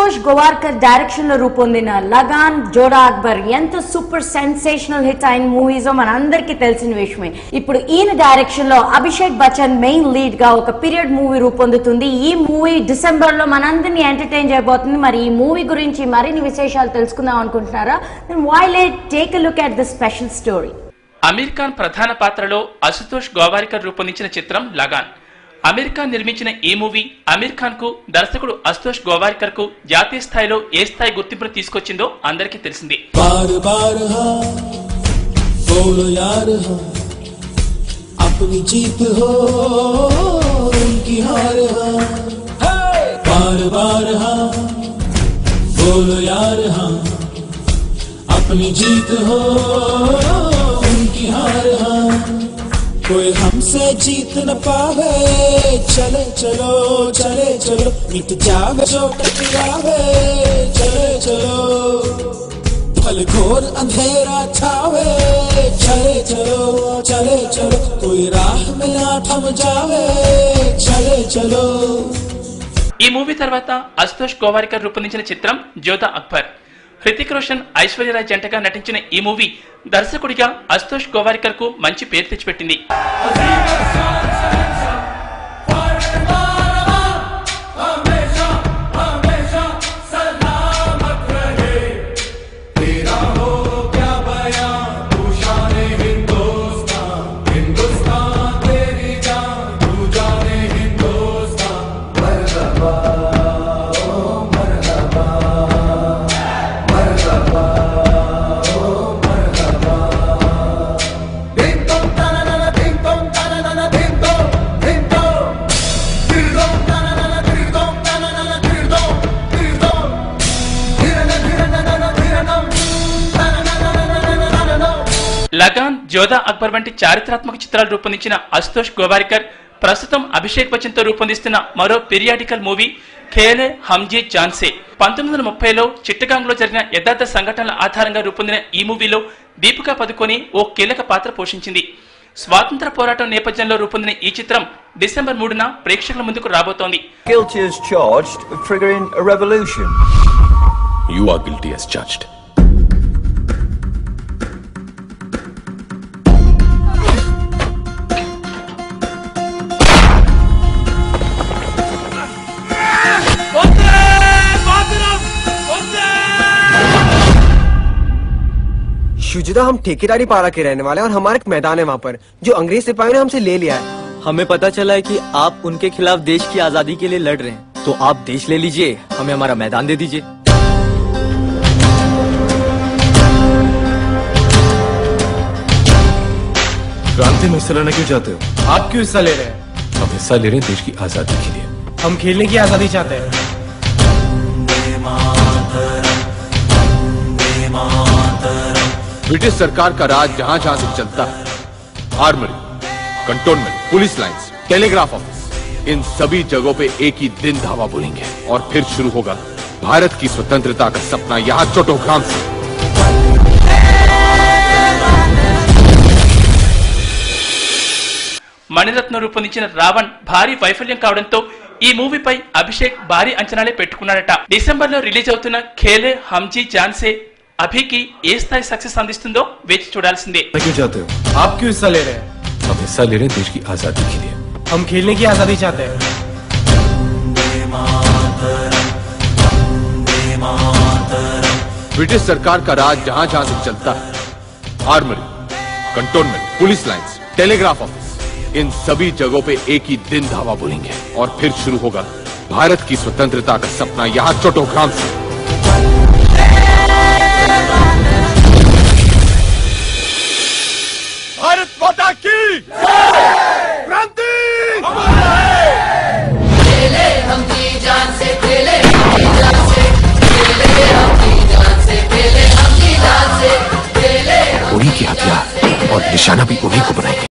Ashutosh Gowariker direction లో రూపొందిన లగాన్ జోధా అక్బర్ ఎంత సూపర్ సెన్సేషనల్ హిట్ అయిన మూవీస్ మనందరికీ తెలిసిన విషయమే. ఇప్పుడు ఈయన డైరెక్షన్ లో అభిషేక్ బచ్చన్ మెయిన్ లీడ్ గా ఒక పీరియడ్ మూవీ రూపొందుతుంది. ఈ మూవీ డిసెంబర్ లో మనందరినీ ఎంటర్టైన్ చేయబోతుంది. మరి ఈ మూవీ గురించి మరిన్ని విశేషాలు తెలుసుకుందాం అనుకుంటున్నారా? Why let's take a look at the special story. Aamir Khan ప్రధాన పాత్రలో అశుతోష్ గోవారికర్ రూపొందించిన చిత్రం లగాన్. అమీర్ ఖాన్ నిర్మించిన ఈ మూవీ అమీర్ ఖాన్ కు దర్శకుడు అశుతోష్ గోవారికర్ కు జాతీయ స్థాయిలో ఏ స్థాయి గుర్తింపును తీసుకొచ్చిందో అందరికీ తెలిసింది. अपनी जीत हो उनकी हार हाँ कोई हमसे जीत न पावे चले चलो चले चलो मिट जावे जो टकरावे चले चलो भल घोर अंधेरा छावे चले चलो कोई राह में ना थम जावे चले चलो. ఈ మూవీ తర్వాత అశుతోష్ గోవారికర్ రూపొందించిన చిత్రం జోధా అక్బర్. హృతిక్ రోషన్, ఐశ్వర్య రాయ్ జంటగా నటించిన ఈ మూవీ దర్శకుడిగా అశుతోష్ గోవారికర్ కు మంచి పేరు తెచ్చిపెట్టింది. లగాన్, జోధా అక్బర్ వంటి చారిత్రాత్మక చిత్రాలు రూపొందించిన అశుతోష్ గోవారికర్ ప్రస్తుతం అభిషేక్ బచ్చన్ తో రూపొందిస్తున్న మరో పీరియాడికల్ మూవీ ఖేలే హమ్జీ జాన్సే. 1930లో చిట్టగాంగ్ లో జరిగిన యథార్థ సంఘటనల ఆధారంగా రూపొందిన ఈ మూవీలో దీపికా పదుకోని ఓ కీలక పాత్ర పోషించింది. స్వాతంత్ర పోరాటం నేపథ్యంలో రూపొందిన ఈ చిత్రం డిసెంబర్ 3న ప్రేక్షకుల ముందుకు రాబోతోంది. Guilty as charged of triggering a revolution. You are guilty as charged. शुजिदा, हम ठेकेदारी पारा के रहने वाले हैं और हमारा एक मैदान है वहाँ पर जो अंग्रेज सिपाही ने हमसे ले लिया है. हमें पता चला है कि आप उनके खिलाफ देश की आजादी के लिए लड़ रहे हैं, तो आप देश ले लीजिए, हमें हमारा मैदान दे दीजिए. क्रांति में हिस्सा लेना क्यों चाहते हो? आप क्यों हिस्सा ले रहे हैं? हम हिस्सा ले रहे हैं देश की आजादी के लिए. हम खेलने की आजादी चाहते हैं. ब्रिटिश सरकार का राज जहां जहां से चलता है, armoury, cantonment, police lines, telegraph office, इन सभी जगहों पे एक ही दिन धावा बोलेंगे और फिर शुरू होगा भारत की स्वतंत्रता का सपना यहाँ चट्टोग्राम से. మణిరత్న రూపొందించిన రావణ్ భారీ వైఫల్యం కావడంతో ఈ మూవీపై అభిషేక్ భారీ అంచనాలే పెట్టుకున్నాడట. డిసెంబర్ లో రిలీజ్ అవుతున్న ఖేలే హమ్జీ జాన్సే అభికి ఏ స్థాయి సక్సెస్ అందిస్తుందో వేచి చూడాల్సిందే. क्यों चाहते हो? आप क्यों हिस्सा ले रहे हैं? हम हिस्सा ले रहे हैं देश की आजादी के लिए. हम खेलने की आजादी चाहते हैं. ब्रिटिश सरकार का राज जहां जहां से चलता है, armoury, cantonment, police lines, telegraph office, इन सभी जगहों पे एक ही दिन धावा बोलेंगे और फिर शुरू होगा भारत की स्वतंत्रता का सपना यहाँ चट्टोग्राम से. भारत माता की क्रांति! खेले हमजी जान से, खेले हमजी जान से, खेले हमजी जान से, खेले हमजी जान से, खेले उन्हीं के हथियार और निशाना भी उन्हीं को